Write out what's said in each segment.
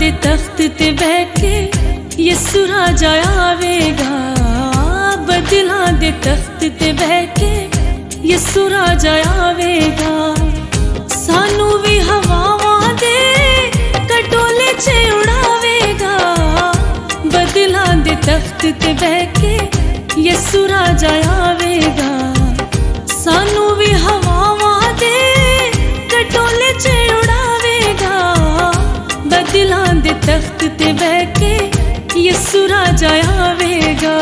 दे तख्त ते बह के यसु राजा आवेगा। बदलां दे तख्त ते बह के यसु राजा आवेगा। सानू भी हवावां दे कटोले च उड़ावेगा। बदलां दे तख्त ते बह के यसु राजा आवेगा। सानू भी हवावां दे कटोले च उड़ावेगा। बदलां दे तख्त ते बह के यसु राजा आवेगा।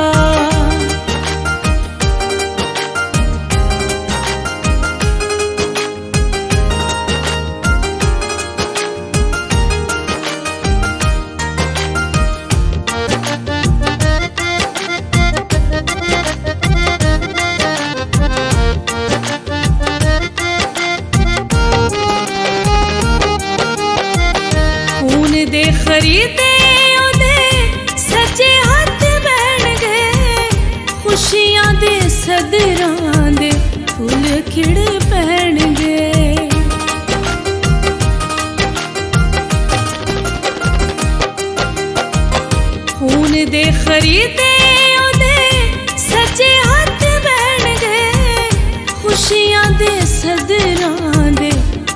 दे खरीदे ओदे सच्चे हाथ बन गए। खुशियां दे सदरां दे फुल खिड़ पैण गए। खून दे खरीदे ओदे सच्चे हाथ बन गए। खुशियां दे सदरां दे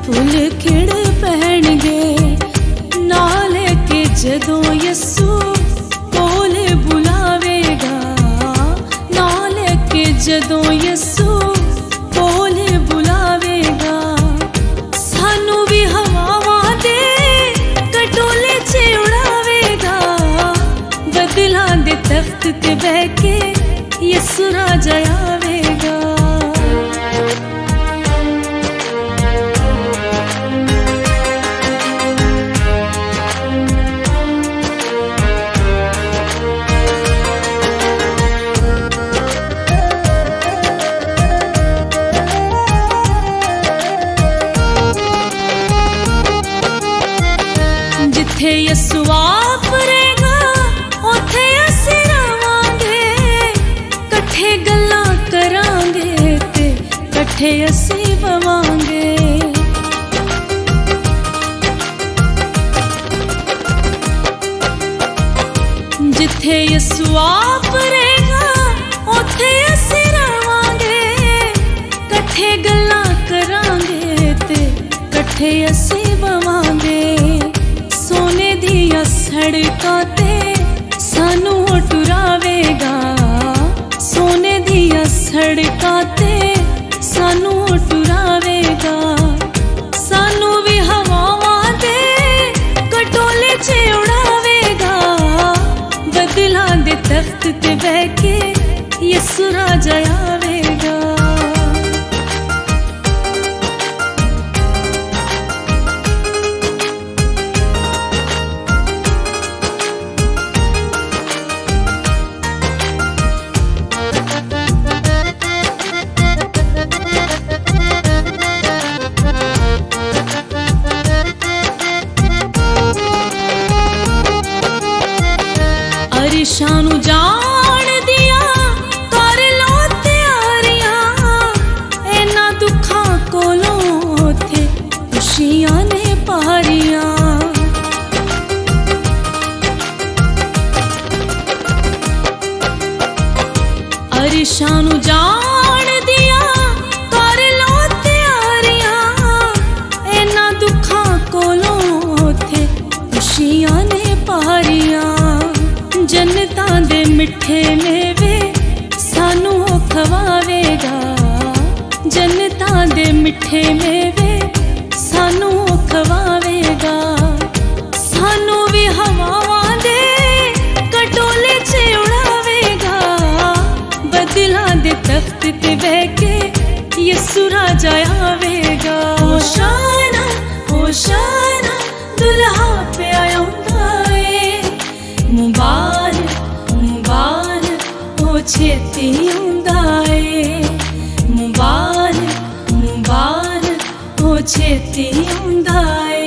फुल खिड़ पैण गए। नाले के जदों यसु कोल बुलावेगा। नाले के जदों यसु कोल बुलावेगा। सानू भी हवावां दे कटोले च उड़ावेगा। बदलां दे तख्त ते बह के यसु राजा आवेगा। जिथे यसु वापरेगा उथे असीं रवांगे। कट्ठे गल्लां करांगे ते कट्ठे असीं बवांगे। जिथे यसु वापरेगा उथे असीं रवांगे। कट्ठे गल्लां करांगे ते कट्ठे असीं बवांगे। सोने दिया सड़कां ते सानू टुरावेगा। सोने दिया सड़कां ते सानू टुरावेगा। सानू भी हवावां दे कटोले च उड़ावेगा। बदलां दे तख्त ते बह के यसु राजा आवेगा। अरिशानू जान दिया कर लो तैयारियां। इन्हां दुखां कोलों थे खुशियां ने पारियां। अरिशानू जान दिया कर लो तैयारियां। इन्हां दुखां कोलों थे खुशियां ने पारियां। जन्नतां दे मिठे मेवे सानू खवावेगा। जन्नतां दे मिठे मेवे सानू खवावेगा। सानू भी हवावां दे कटोले च उड़ावेगा। बदलां दे तख्त ते बह के यसु राजा आवेगा। होशाना होशाना दुल्हा पे आउंदा ए। मुबारक मुबारक ओ छेती आउंदा ए। मुबारक मुबारक ओ छेती आउंदा ए।